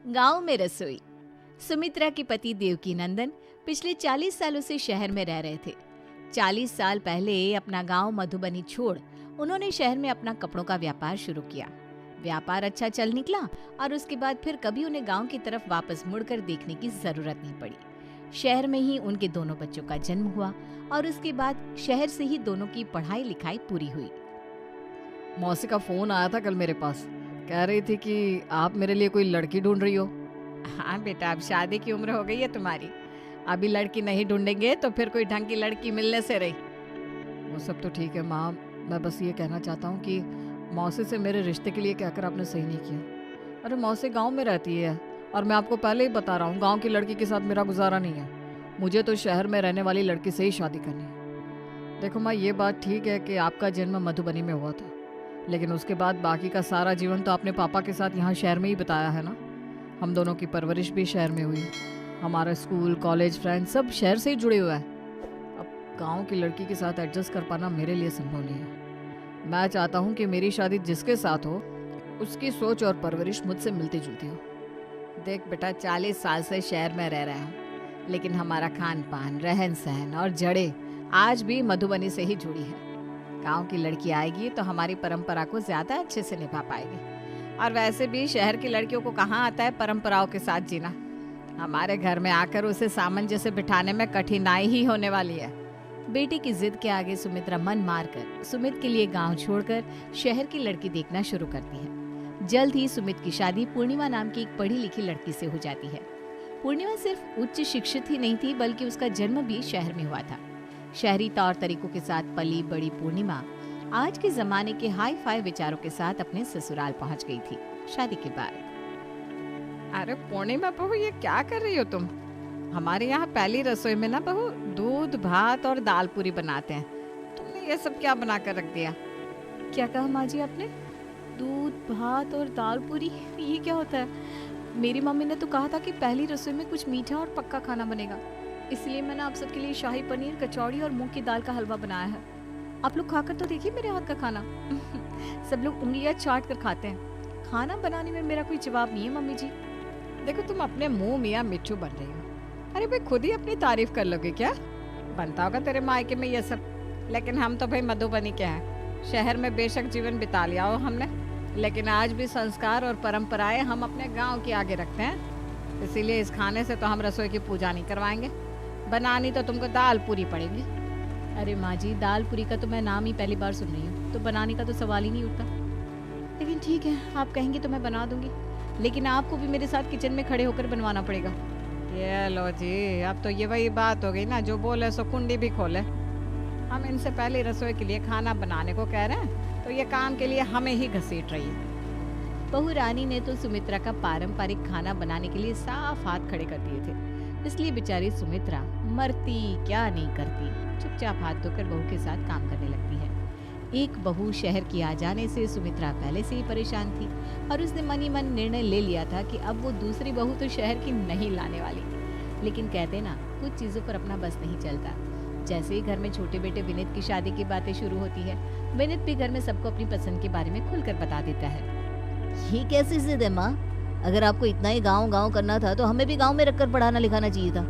गांव में रसोई। सुमित्रा के पति देवकी नंदन पिछले 40 सालों से शहर में रह रहे थे। 40 साल पहले अपना गांव मधुबनी छोड़ उन्होंने शहर में अपना कपड़ों का व्यापार शुरू किया। व्यापार अच्छा चल निकला और उसके बाद फिर कभी उन्हें गांव की तरफ वापस मुड़कर देखने की जरूरत नहीं पड़ी। शहर में ही उनके दोनों बच्चों का जन्म हुआ और उसके बाद शहर से ही दोनों की पढ़ाई लिखाई पूरी हुई। मौसी का फोन आया था कल मेरे पास, कह रही थी कि आप मेरे लिए कोई लड़की ढूंढ रही हो। हाँ बेटा, अब शादी की उम्र हो गई है तुम्हारी, अभी लड़की नहीं ढूंढेंगे तो फिर कोई ढंग की लड़की मिलने से रही। वो सब तो ठीक है माँ, मैं बस ये कहना चाहता हूँ कि मौसी से मेरे रिश्ते के लिए कहकर आपने सही नहीं किया। अरे मौसी गांव में रहती है और मैं आपको पहले ही बता रहा हूँ, गांव की लड़की के साथ मेरा गुजारा नहीं है। मुझे तो शहर में रहने वाली लड़की से ही शादी करनी है। देखो माँ, ये बात ठीक है कि आपका जन्म मधुबनी में हुआ था, लेकिन उसके बाद बाकी का सारा जीवन तो आपने पापा के साथ यहाँ शहर में ही बताया है ना। हम दोनों की परवरिश भी शहर में हुई, हमारा स्कूल कॉलेज फ्रेंड सब शहर से ही जुड़े हुआ है। अब गांव की लड़की के साथ एडजस्ट कर पाना मेरे लिए संभव नहीं है। मैं चाहता हूँ कि मेरी शादी जिसके साथ हो उसकी सोच और परवरिश मुझसे मिलती जुलती हो। देख बेटा, 40 साल से शहर में रह रहा हूँ, लेकिन हमारा खान पान, रहन सहन और जड़ें आज भी मधुबनी से ही जुड़ी है। गांव की लड़की आएगी तो हमारी परंपरा को ज्यादा अच्छे से निभा पाएगी। और वैसे भी शहर की लड़कियों को कहाँ आता है परंपराओं के साथ जीना। हमारे घर में आकर उसे सामंजस्य बिठाने में कठिनाई ही होने वाली है। बेटी की जिद के आगे सुमित्रा मन मारकर सुमित के लिए गांव छोड़कर शहर की लड़की देखना शुरू करती है। जल्द ही सुमित की शादी पूर्णिमा नाम की एक पढ़ी लिखी लड़की से हो जाती है। पूर्णिमा सिर्फ उच्च शिक्षित ही नहीं थी, बल्कि उसका जन्म भी शहर में हुआ था। शहरी तौर तरीकों के साथ पली बड़ी पूर्णिमा आज के जमाने के हाई फाई विचारों के साथ अपने ससुराल पहुंच गई थी शादी के बाद। अरे पूर्णिमा बहू, ये क्या कर रही हो तुम? हमारे यहाँ पहली रसोई में ना बहू दूध भात और दाल पूरी बनाते हैं, तुमने ये सब क्या बना कर रख दिया? क्या कहा माँ जी आपने? दूध भात और दाल पूरी, ये क्या होता है? मेरी मम्मी ने तो कहा था कि पहली रसोई में कुछ मीठा और पक्का खाना बनेगा, इसलिए मैंने आप सबके लिए शाही पनीर, कचौड़ी और मूंग की दाल का हलवा बनाया है। आप लोग खाकर तो देखिए मेरे हाथ का खाना। सब लोग उंगलियां चाट कर खाते हैं। खाना बनाने में मेरा कोई जवाब नहीं है मम्मी जी। देखो तुम अपने मुंह मियाँ मिट्ठू बन रही हो। अरे भाई, खुद ही अपनी तारीफ कर लोगे क्या? बनता होगा तेरे मायके में ये सब, लेकिन हम तो भाई मधुबनी के हैं। शहर में बेशक जीवन बिता लिया हो हमने, लेकिन आज भी संस्कार और परंपराएं हम अपने गांव के आगे रखते हैं। इसीलिए इस खाने से तो हम रसोई की पूजा नहीं करवाएंगे। बनानी तो तुमको दाल पूरी पड़ेगी। अरे माँ जी, दाल पूरी का तो मैं नाम ही पहली बार सुन रही हूँ, तो बनाने का तो सवाल ही नहीं उठता। लेकिन ठीक है, आप कहेंगे तो मैं बना दूंगी, लेकिन आपको भी मेरे साथ किचन में खड़े होकर बनवाना पड़ेगा। ये लो जी, अब तो ये वही बात हो गई ना, जो बोले सो कुंडी भी खोले। हम इनसे पहले रसोई के लिए खाना बनाने को कह रहे हैं, तो ये काम के लिए हमें ही घसीट रही है। बहू रानी ने तो सुमित्रा का पारंपरिक खाना बनाने के लिए साफ हाथ खड़े कर दिए थे, इसलिए बेचारी सुमित्रा मरती क्या नहीं करती, चुपचाप हाथ धोकर बहू के साथ काम करने लगती है। एक बहू शहर की आ जाने से सुमित्रा पहले से ही परेशान थी और उसने मन ही मन निर्णय ले लिया था कि अब वो दूसरी बहू तो शहर की नहीं लाने वाली। लेकिन कहते ना, कुछ चीजों पर अपना बस नहीं चलता। जैसे ही घर में छोटे बेटे विनीत की शादी की बातें शुरू होती है, विनीत भी घर में सबको अपनी पसंद के बारे में खुलकर बता देता है। ये कैसी जिद है माँ? अगर आपको इतना ही गाँव गाँव करना था तो हमें भी गाँव में रखकर पढ़ाना लिखाना चाहिए था।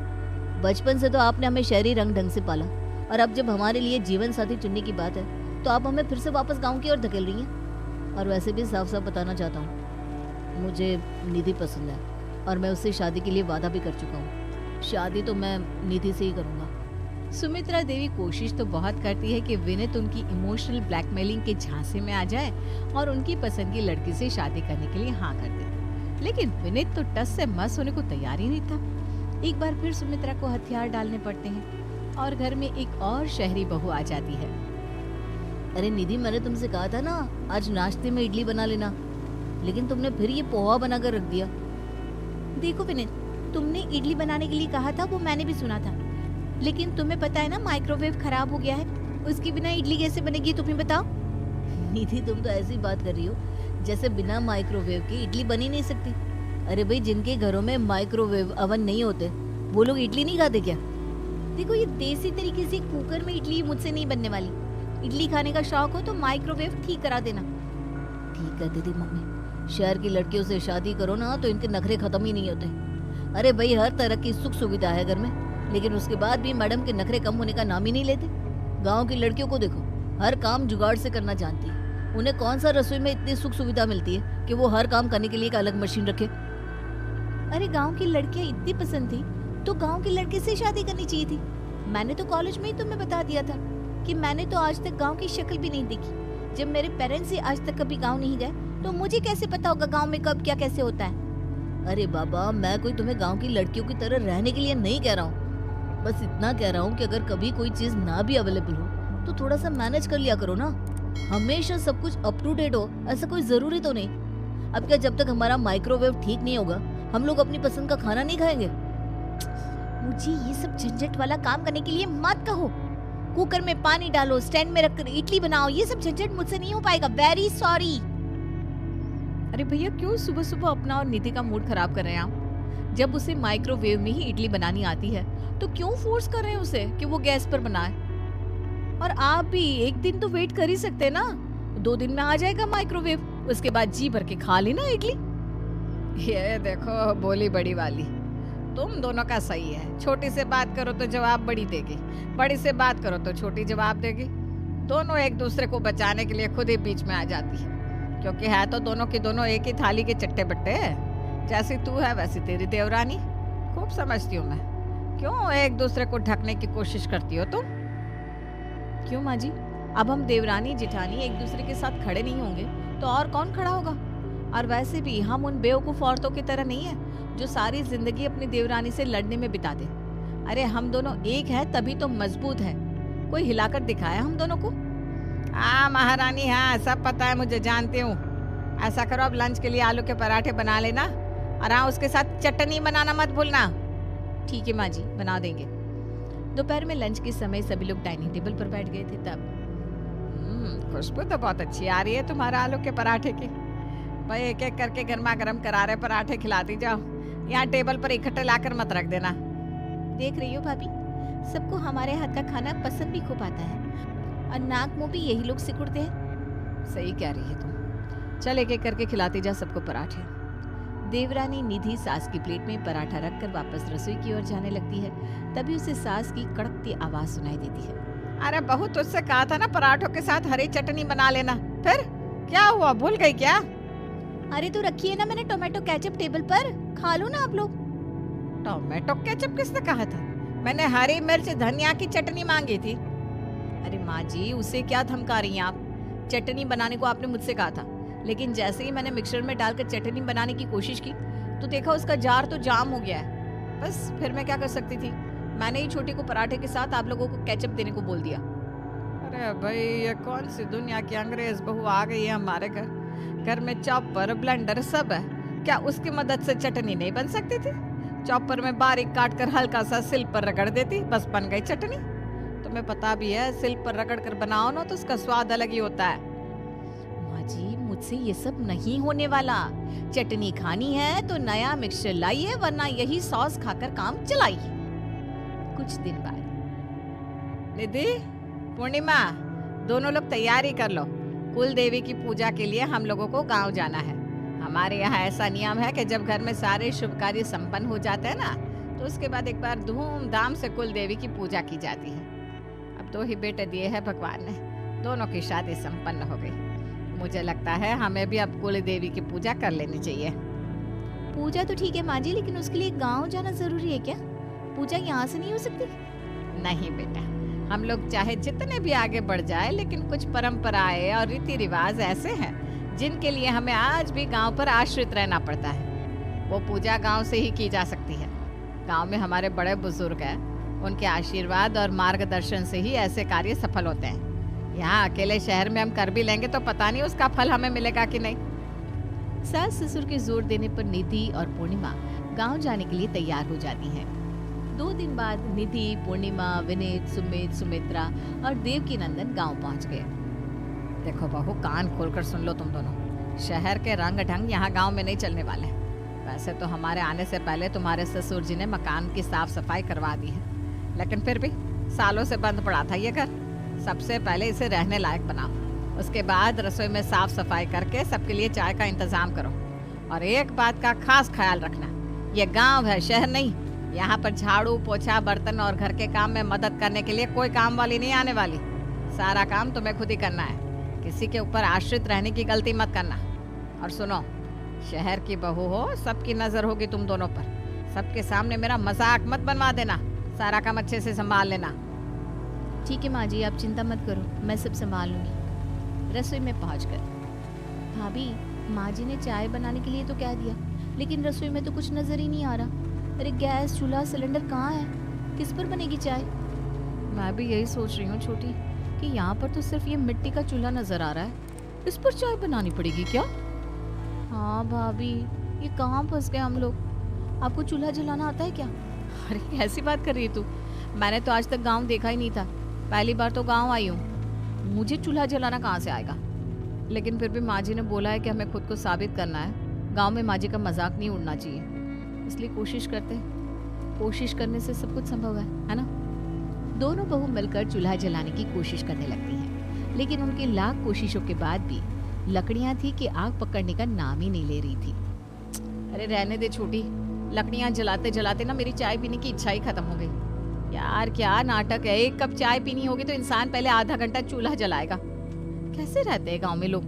बचपन से तो आपने हमें शहरी रंग ढंग से पाला, और अब जब हमारे लिए जीवन साथी चुनने की बात है तो आप हमें फिर से वापस गांव की ओर धकेल रही हैं। और वैसे भी साफ साफ बताना चाहता हूँ, मुझे निधि पसंद है और मैं उससे शादी के लिए वादा भी कर चुका हूँ। शादी तो मैं निधि से ही करूँगा। सुमित्रा देवी कोशिश तो बहुत करती है कि विनीत उनकी इमोशनल ब्लैकमेलिंग के झांसे में आ जाए और उनकी पसंद की लड़की से शादी करने के लिए हाँ कर दे, लेकिन विनीत तो टस से मस होने को तैयार ही नहीं था। एक बार फिर सुमित्रा को हथियार डालने पड़ते हैं और घर में एक और शहरी बहू आ जाती है। अरे निधि, मैंने तुमसे कहा था ना आज नाश्ते में इडली बना लेना, लेकिन तुमने फिर ये पोहा बनाकर रख दिया। देखो विनीत, तुमने इडली बनाने के लिए कहा था, वो मैंने भी सुना था, लेकिन तुम्हें पता है ना माइक्रोवेव खराब हो गया है, उसके बिना इडली कैसे बनेगी तुम्हें बताओ। निधि, तुम तो ऐसी बात कर रही हो जैसे बिना माइक्रोवेव के इडली बन ही नहीं सकती। अरे भाई, जिनके घरों में माइक्रोवेव अवन नहीं होते वो लोग इडली नहीं खाते क्या? देखो, ये देसी तरीके से कुकर में इडली मुझसे नहीं बनने वाली। इडली खाने का शौक हो तो माइक्रोवेव ठीक करा देना। ठीक है दीदी मम्मी, शहर की लड़कियों से शादी करो ना तो इनके नखरे खत्म ही नहीं होते। अरे भाई, हर तरह की सुख सुविधा है घर में, लेकिन उसके बाद भी मैडम के नखरे कम होने का नाम ही नहीं लेते। गांव की लड़कियों को देखो, हर काम जुगाड़ से करना जानती है। उन्हें कौन सा रसोई में इतनी सुख सुविधा मिलती है कि वो हर काम करने के लिए एक अलग मशीन रखे। अरे गांव की लड़कियां इतनी पसंद थी तो गांव के लड़के से शादी करनी चाहिए थी। मैंने तो कॉलेज में ही तुम्हें बता दिया था कि मैंने तो आज तक गांव की शक्ल भी नहीं देखी। जब मेरे पेरेंट्स ही आज तक कभी गांव नहीं गए तो मुझे कैसे पता होगा गांव में कब क्या कैसे होता है। अरे बाबा, मैं कोई तुम्हें गांव की लड़कियों की तरह रहने के लिए नहीं कह रहा हूँ, बस इतना कह रहा हूँ कि अगर कभी कोई चीज ना भी अवेलेबल हो तो थोड़ा सा मैनेज कर लिया करो ना। हमेशा सब कुछ अप टू डेट हो ऐसा कोई जरूरी तो नहीं। अब क्या, जब तक हमारा माइक्रोवेव ठीक नहीं होगा हम लोग अपनी पसंद का खाना नहीं खाएंगे? मुझे ये सब झंझट वाला काम करने के लिए मत कहो। कुकर में पानी डालो, स्टैंड में रखकर इडली बनाओ, ये सब झंझट मुझसे नहीं हो पाएगा। Very sorry. अरे भैया, क्यों सुबह सुबह अपना और निधि का मूड खराब कर रहे हैं आप? जब उसे माइक्रोवेव में ही इडली बनानी आती है तो क्यों फोर्स कर रहे हैं उसे कि वो गैस पर बनाए? और आप भी एक दिन तो वेट कर ही सकते हैं ना, 2 दिन में आ जाएगा माइक्रोवेव, उसके बाद जी भर के खा लेना इडली। ये देखो बोली बड़ी वाली, तुम दोनों का सही है। छोटी से बात करो तो जवाब बड़ी देगी, बड़ी से बात करो तो छोटी जवाब देगी। दोनों एक दूसरे को बचाने के लिए खुद ही बीच में आ जाती है, क्योंकि है तो दोनों की दोनों एक ही थाली के चट्टे बट्टे। जैसी तू है वैसी तेरी देवरानी। खूब समझती हूँ मैं, क्यों एक दूसरे को ढकने की कोशिश करती हो तुम? क्यों माँ जी, अब हम देवरानी जिठानी एक दूसरे के साथ खड़े नहीं होंगे तो और कौन खड़ा होगा? और वैसे भी हम उन बेवकूफ औरतों की तरह नहीं है जो सारी जिंदगी अपनी देवरानी से लड़ने में बिता दे। अरे हम दोनों एक है तभी तो मजबूत है। कोई हिलाकर दिखाया हम दोनों को? हाँ महारानी, हाँ सब पता है मुझे, जानती हूँ। ऐसा करो, अब लंच के लिए आलू के पराठे बना लेना, और हाँ उसके साथ चटनी बनाना मत भूलना। ठीक है माँ जी, बना देंगे। दोपहर में लंच के समय सभी लोग डाइनिंग टेबल पर बैठ गए थे। तब खुशबू तो बहुत अच्छी आ रही है तुम्हारे आलू के पराठे की। भाई एक एक करके गर्मा गर्म करारे पराठे खिलाती जाओ, यहाँ टेबल पर इकट्ठे लाकर मत रख देना। देख रही हो भाभी, सबको हमारे हाथ का खाना पसंद भी खूब आता है, और नाक मुंह भी यही लोग सिकुड़ते हैं। सही कह रही है तुम। चल एक एक करके खिलाती जा सबको पराठे। देवरानी निधि सास की प्लेट में पराठा रखकर वापस रसोई की ओर जाने लगती है। तभी उसे सास की कड़कती आवाज सुनाई देती है। अरे बहू, तुझसे कहा था ना पराठों के साथ हरी चटनी बना लेना, फिर क्या हुआ, भूल गई क्या? अरे तो रखिए ना, मैंने टोमेटो केचप टेबल पर, खा लो ना आप लोग। टोमेटो केचप किसने कहा था? मैंने हरी मिर्च धनिया की चटनी मांगी थी। अरे माँ जी, उसे क्या धमका रही हैं आप? चटनी बनाने को आपने मुझसे कहा था, लेकिन जैसे ही मैंने मिक्सर में डालकर चटनी बनाने की कोशिश की तो देखा उसका जार तो जाम हो गया है। बस फिर मैं क्या कर सकती थी? मैंने ही छोटी को पराठे के साथ आप लोगों को केचप देने को बोल दिया। अरे भाई, ये कौन सी दुनिया की अंग्रेज बहू आ गई है हमारे घर। घर में चॉपर ब्लेंडर सब है, क्या उसकी मदद से चटनी नहीं बन सकती थी? चॉपर में बारीक काट कर हल्का सा सिल पर रगड़ देती, बस बन गई चटनी। तुम्हें पता भी है, सिल पर रगड़ कर बनाओ ना तो उसका स्वाद अलग ही होता है। माँ जी, मुझसे ये सब नहीं होने वाला। चटनी खानी है तो नया मिक्सचर लाइए, वरना यही सॉस खाकर काम चलाइए। कुछ दिन बाद। निधि, पूर्णिमा, दोनों लोग तैयारी कर लो। कुल देवी की पूजा के लिए हम लोगों को गांव जाना है। हमारे यहाँ ऐसा नियम है कि जब घर में सारे शुभ कार्य संपन्न हो जाते हैं ना, तो उसके बाद एक बार धूमधाम से कुल देवी की पूजा की जाती है। अब 2 ही बेटे दिए हैं भगवान ने, दोनों की शादी संपन्न हो गई। मुझे लगता है हमें भी अब कुल देवी की पूजा कर लेनी चाहिए। पूजा तो ठीक है माँ जी, लेकिन उसके लिए गांव जाना जरूरी है क्या? पूजा यहाँ से नहीं हो सकती? नहीं बेटा, हम लोग चाहे जितने भी आगे बढ़ जाए, लेकिन कुछ परंपराएं और रीति रिवाज ऐसे हैं जिनके लिए हमें आज भी गांव पर आश्रित रहना पड़ता है। वो पूजा गांव से ही की जा सकती है। गांव में हमारे बड़े बुजुर्ग हैं, उनके आशीर्वाद और मार्गदर्शन से ही ऐसे कार्य सफल होते हैं। यहाँ अकेले शहर में हम कर भी लेंगे तो पता नहीं उसका फल हमें मिलेगा कि नहीं। सास ससुर के जोर देने पर निधि और पूर्णिमा गांव जाने के लिए तैयार हो जाती हैं। 2 दिन बाद निधि, पूर्णिमा, विनीत, सुमित, सुमित्रा और देवकी नंदन गांव पहुंच गए। देखो बहू, कान खोलकर सुन लो तुम दोनों। शहर के रंग ढंग यहाँ गांव में नहीं चलने वाले। वैसे तो हमारे आने से पहले तुम्हारे ससुर जी ने मकान की साफ सफाई करवा दी है, लेकिन फिर भी सालों से बंद पड़ा था ये घर। सबसे पहले इसे रहने लायक बनाओ, उसके बाद रसोई में साफ सफाई करके सबके लिए चाय का इंतजाम करो। और एक बात का खास ख्याल रखना, ये गांव है, शहर नहीं। यहाँ पर झाड़ू पोछा बर्तन और घर के काम में मदद करने के लिए कोई काम वाली नहीं आने वाली। सारा काम तुम्हें खुद ही करना है। किसी के ऊपर आश्रित रहने की गलती मत करना। और सुनो, शहर की बहू हो, सबकी नजर होगी तुम दोनों पर। सबके सामने मेरा मजाक मत बनवा देना। सारा काम अच्छे से संभाल लेना। ठीक है माँ जी, आप चिंता मत करो, मैं सब संभाल लूंगी। रसोई में पहुंचकर, भाभी माँ जी ने चाय बनाने के लिए तो कह दिया, लेकिन रसोई में तो कुछ नजर ही नहीं आ रहा। अरे गैस चूल्हा सिलेंडर कहाँ है? किस पर बनेगी चाय? मैं भी यही सोच रही हूँ छोटी, कि यहाँ पर तो सिर्फ ये मिट्टी का चूल्हा नजर आ रहा है। इस पर चाय बनानी पड़ेगी क्या? हाँ भाभी, ये कहाँ फंस गए हम लोग। आपको चूल्हा जलाना आता है क्या? अरे ऐसी बात कर रही है तू? मैंने तो आज तक गांव देखा ही नहीं था, पहली बार तो गांव आई हूँ। मुझे चूल्हा जलाना कहाँ से आएगा? लेकिन फिर भी माँ जी ने बोला है कि हमें खुद को साबित करना है। गांव में माँ जी का मजाक नहीं उड़ना चाहिए, इसलिए कोशिश करते हैं। कोशिश करने से सब कुछ संभव है ना? दोनों बहू मिलकर चूल्हा जलाने की कोशिश करने लगती हैं, लेकिन उनकी लाख कोशिशों के बाद भी लकड़ियाँ थी कि आग पकड़ने का नाम ही नहीं ले रही थी। अरे रहने दे छोटी, लकड़ियाँ जलाते जलाते ना मेरी चाय पीने की इच्छा ही खत्म हो गई। यार क्या नाटक है। एक कप चाय पीनी होगी तो इंसान पहले आधा घंटा चूल्हा जलाएगा। कैसे रहते हैं गांव में लोग?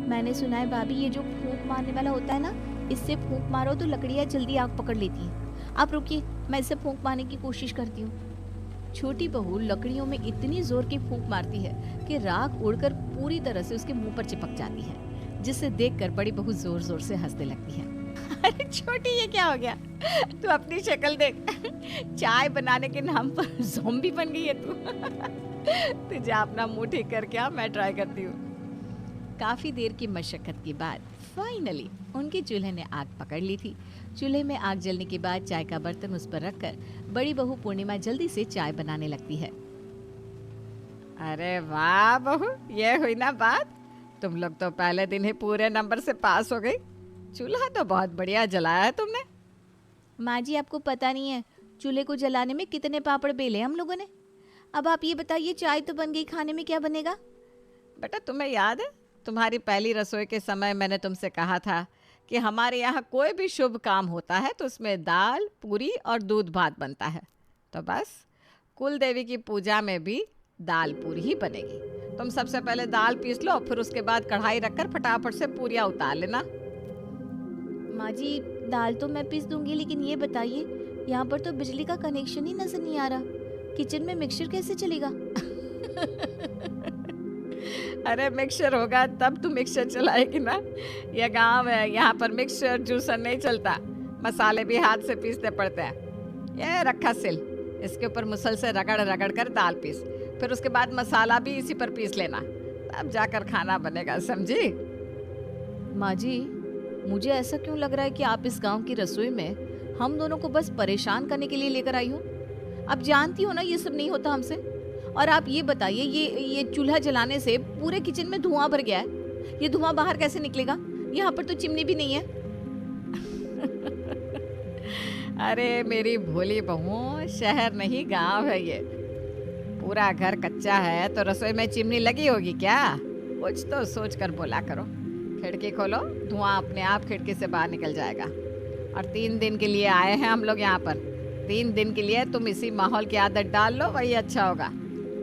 मैंने सुना है भाभी, ये जो फूंक मारने वाला होता है ना, इससे फूंक मारो तो लकड़ियाँ जल्दी आग पकड़ लेती हैं। आप रुकिए, मैं इससे फूंक मारने की कोशिश करती हूँ। छोटी बहू लकड़ियों में इतनी जोर की फूंक मारती है कि राख उड़कर पूरी तरह से उसके मुंह पर चिपक जाती है, जिसे देखकर बड़ी बहू जोर जोर से हंसने लगती है। अरे छोटी, ये क्या हो गया? तू अपनी शक्ल देख। चाय बनाने के नाम पर ज़ॉम्बी बन गई है तू। तुझे अपना मुंह ठीक करके आ, मैं ट्राई करती हूँ। काफी देर की मशक्कत के बाद फाइनली उनके चूल्हे ने आग पकड़ ली थी। चूल्हे में आग जलने के बाद चाय का बर्तन उस पर रखकर बड़ी बहू पूर्णिमा जल्दी से चाय बनाने लगती है। अरे वाह बहू, ये हुई ना बात। तुम लोग तो पहले दिन ही पूरे नंबर से पास हो गई। चूल्हा तो बहुत बढ़िया जलाया है तुमने। माँ जी, आपको पता नहीं है चूल्हे को जलाने में कितने पापड़ बेले हम लोगों ने। अब आप ये बताइए, चाय तो बन गई, खाने में क्या बनेगा? बेटा तुम्हें याद है, तुम्हारी पहली रसोई के समय मैंने तुमसे कहा था कि हमारे यहाँ कोई भी शुभ काम होता है तो उसमें दाल पूरी और दूध भात बनता है। तो बस कुल देवी की पूजा में भी दाल पूरी ही बनेगी। तुम सबसे पहले दाल पीस लो, फिर उसके बाद कढ़ाई रखकर फटाफट से पूरियाँ उतार लेना। माँ जी, दाल तो मैं पीस दूंगी, लेकिन ये बताइए, यहाँ पर तो बिजली का कनेक्शन ही नजर नहीं आ रहा। किचन में मिक्सचर कैसे चलेगा? अरे मिक्सचर होगा तब तू मिक्सचर चलाएगी ना। यह गांव है, यहाँ पर मिक्सचर जूसर नहीं चलता। मसाले भी हाथ से पीसने पड़ते हैं। ये रखा सिल, इसके ऊपर मुसल से रगड़ रगड़ कर दाल पीस, फिर उसके बाद मसाला भी इसी पर पीस लेना, तब जाकर खाना बनेगा, समझी? माँ जी, मुझे ऐसा क्यों लग रहा है कि आप इस गांव की रसोई में हम दोनों को बस परेशान करने के लिए लेकर आई हो। आप जानती हो ना ये सब नहीं होता हमसे। और आप ये बताइए, ये चूल्हा जलाने से पूरे किचन में धुआं भर गया है। ये धुआं बाहर कैसे निकलेगा? यहाँ पर तो चिमनी भी नहीं है। अरे मेरी भोली बहू, शहर नहीं गांव है ये। पूरा घर कच्चा है तो रसोई में चिमनी लगी होगी क्या? कुछ तो सोच कर बोला करो। खिड़की खोलो, धुआं अपने आप खिड़की से बाहर निकल जाएगा। और 3 दिन के लिए आए हैं हम लोग यहाँ पर। 3 दिन के लिए तुम इसी माहौल की आदत डाल लो, वही अच्छा होगा।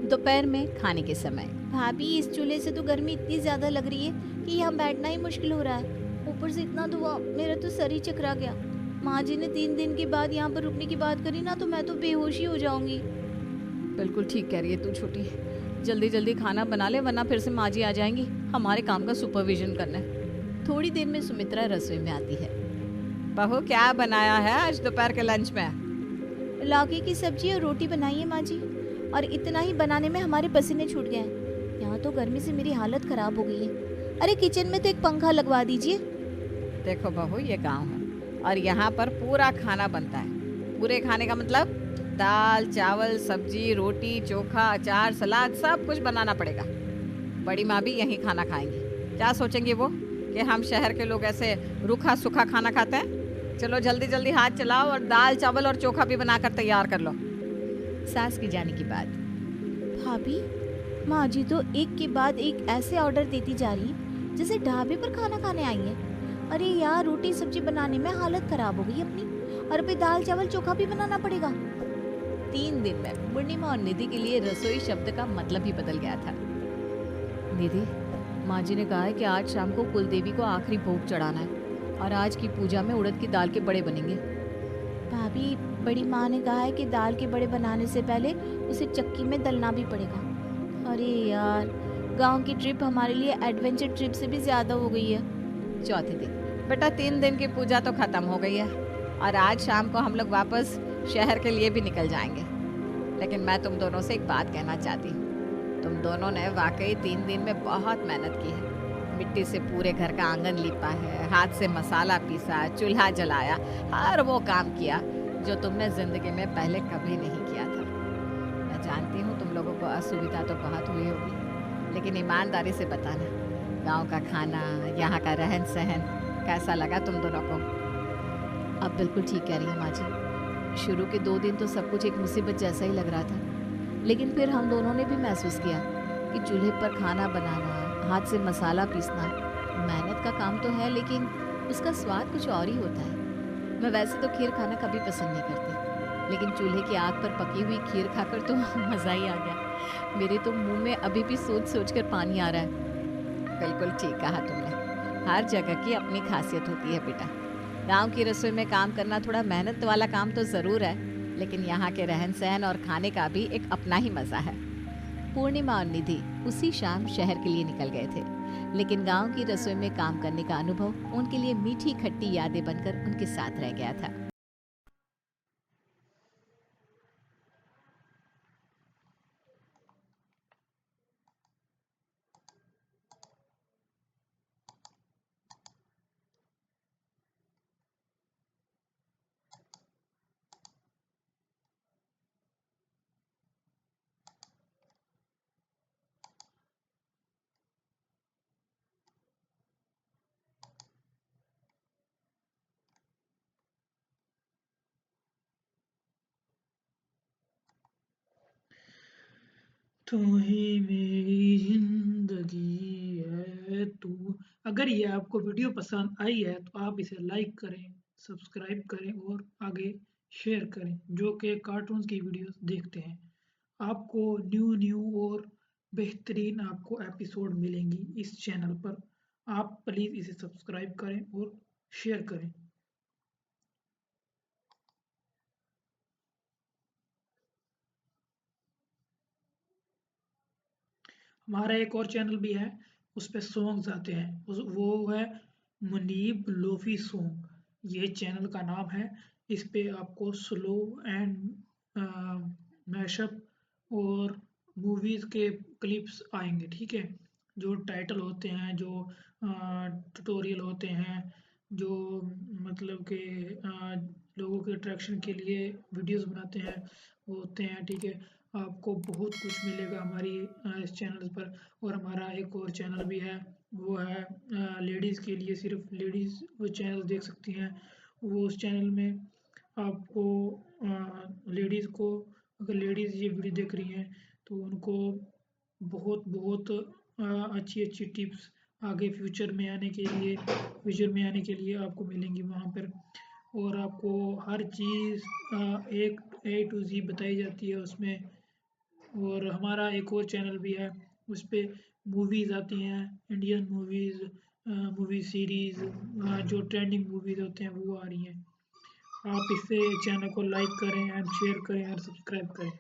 दोपहर में खाने के समय, भाभी इस चूल्हे से तो गर्मी इतनी ज्यादा लग रही है कि यहाँ बैठना ही मुश्किल हो रहा है। ऊपर से इतना धुआं, मेरा तो सर ही चकरा गया। माँ जी ने 3 दिन के बाद यहाँ पर रुकने की बात करी ना, तो मैं तो बेहोश ही हो जाऊंगी। बिल्कुल ठीक कह रही है तू छोटी। जल्दी जल्दी खाना बना ले, वरना फिर से माँ जी आ जाएंगी हमारे काम का सुपरविजन करने। थोड़ी देर में सुमित्रा रसोई में आती है। बहू क्या बनाया है आज दोपहर के लंच में? लौकी की सब्जी और रोटी बनाई है माँ जी, और इतना ही बनाने में हमारे पसीने छूट गए हैं। यहाँ तो गर्मी से मेरी हालत खराब हो गई है। अरे किचन में तो एक पंखा लगवा दीजिए। देखो बहू, ये गांव है और यहाँ पर पूरा खाना बनता है। पूरे खाने का मतलब दाल चावल सब्जी रोटी चोखा अचार सलाद सब कुछ बनाना पड़ेगा। बड़ी माँ भी यहीं खाना खाएंगी। क्या सोचेंगी वो कि हम शहर के लोग ऐसे रूखा सूखा खाना खाते हैं? चलो जल्दी जल्दी हाथ चलाओ और दाल चावल और चोखा भी बनाकर तैयार कर लो। सास के जाने के बाद, भाभी माँ जी तो एक के बाद एक ऐसे ऑर्डर देती जा रही है जैसे ढाबे पर खाना खाने आई है। अरे यार, रोटी सब्जी बनाने में हालत खराब हो गई अपनी, और अभी दाल चावल चोखा भी बनाना पड़ेगा। 3 दिन में पूर्णिमा और निधि के लिए रसोई शब्द का मतलब ही बदल गया था। निधि, माँ जी ने कहा है कि आज शाम को कुल देवी को आखिरी भोग चढ़ाना है और आज की पूजा में उड़द की दाल के बड़े बनेंगे। भाभी, बड़ी माँ ने कहा है कि दाल के बड़े बनाने से पहले उसे चक्की में दलना भी पड़ेगा। अरे यार, गांव की ट्रिप हमारे लिए एडवेंचर ट्रिप से भी ज्यादा हो गई है। चौथे दिन बेटा 3 दिन की पूजा तो खत्म हो गई है और आज शाम को हम लोग वापस शहर के लिए भी निकल जाएंगे। लेकिन मैं तुम दोनों से एक बात कहना चाहती हूँ। तुम दोनों ने वाकई 3 दिन में बहुत मेहनत की है। मिट्टी से पूरे घर का आंगन लीपा है, हाथ से मसाला पीसा, चूल्हा जलाया, हर वो काम किया जो तुमने जिंदगी में पहले कभी नहीं किया था। मैं जानती हूँ तुम लोगों को असुविधा तो बहुत हुई होगी, लेकिन ईमानदारी से बताना, गांव का खाना, यहाँ का रहन सहन कैसा लगा तुम दोनों को? अब बिल्कुल ठीक कह रही हैं माँ जी। शुरू के 2 दिन तो सब कुछ एक मुसीबत जैसा ही लग रहा था, लेकिन फिर हम दोनों ने भी महसूस किया कि चूल्हे पर खाना बनाना, हाथ से मसाला पीसना मेहनत का काम तो है, लेकिन उसका स्वाद कुछ और ही होता है। मैं वैसे तो खीर खाना कभी पसंद नहीं करती, लेकिन चूल्हे की आग पर पकी हुई खीर खाकर तो मज़ा ही आ गया। मेरे तो मुंह में अभी भी सोच सोच कर पानी आ रहा है। बिल्कुल ठीक कहा तुमने। हर जगह की अपनी खासियत होती है बेटा। गांव की रसोई में काम करना थोड़ा मेहनत वाला काम तो ज़रूर है, लेकिन यहाँ के रहन सहन और खाने का भी एक अपना ही मज़ा है। पूर्णिमा और निधि उसी शाम शहर के लिए निकल गए थे, लेकिन गांव की रसोई में काम करने का अनुभव उनके लिए मीठी खट्टी यादें बनकर उनके साथ रह गया था। तू ही मेरी जिंदगी है तू। अगर ये आपको वीडियो पसंद आई है तो आप इसे लाइक करें, सब्सक्राइब करें और आगे शेयर करें, जो कि कार्टून्स की वीडियोस देखते हैं। आपको न्यू न्यू और बेहतरीन आपको एपिसोड मिलेंगी इस चैनल पर। आप प्लीज़ इसे सब्सक्राइब करें और शेयर करें। हमारा एक और चैनल भी है, उस पे सॉन्ग्स आते हैं, वो है मुनीब लोफी सॉन्ग, ये चैनल का नाम है। इस पे आपको स्लो एंड मैशअप और मूवीज़ के क्लिप्स आएंगे, ठीक है। जो टाइटल होते हैं, जो ट्यूटोरियल होते हैं, जो मतलब कि लोगों के अट्रैक्शन के लिए वीडियोस बनाते हैं, वो होते हैं, ठीक है। आपको बहुत कुछ मिलेगा हमारी इस चैनल पर। और हमारा एक और चैनल भी है, वो है लेडीज़ के लिए, सिर्फ लेडीज़ वो चैनल देख सकती हैं। वो उस चैनल में आपको लेडीज़ को, अगर लेडीज़ ये वीडियो देख रही हैं तो उनको बहुत बहुत अच्छी अच्छी टिप्स आगे फ्यूचर में आने के लिए आपको मिलेंगी वहाँ पर। और आपको हर चीज़ एक A to Z बताई जाती है उसमें। और हमारा एक और चैनल भी है, उस पे मूवीज़ आती हैं, इंडियन मूवीज़, मूवी सीरीज़, जो ट्रेंडिंग मूवीज़ होते हैं वो आ रही हैं। आप इसे चैनल को लाइक करें एंड शेयर करें और सब्सक्राइब करें।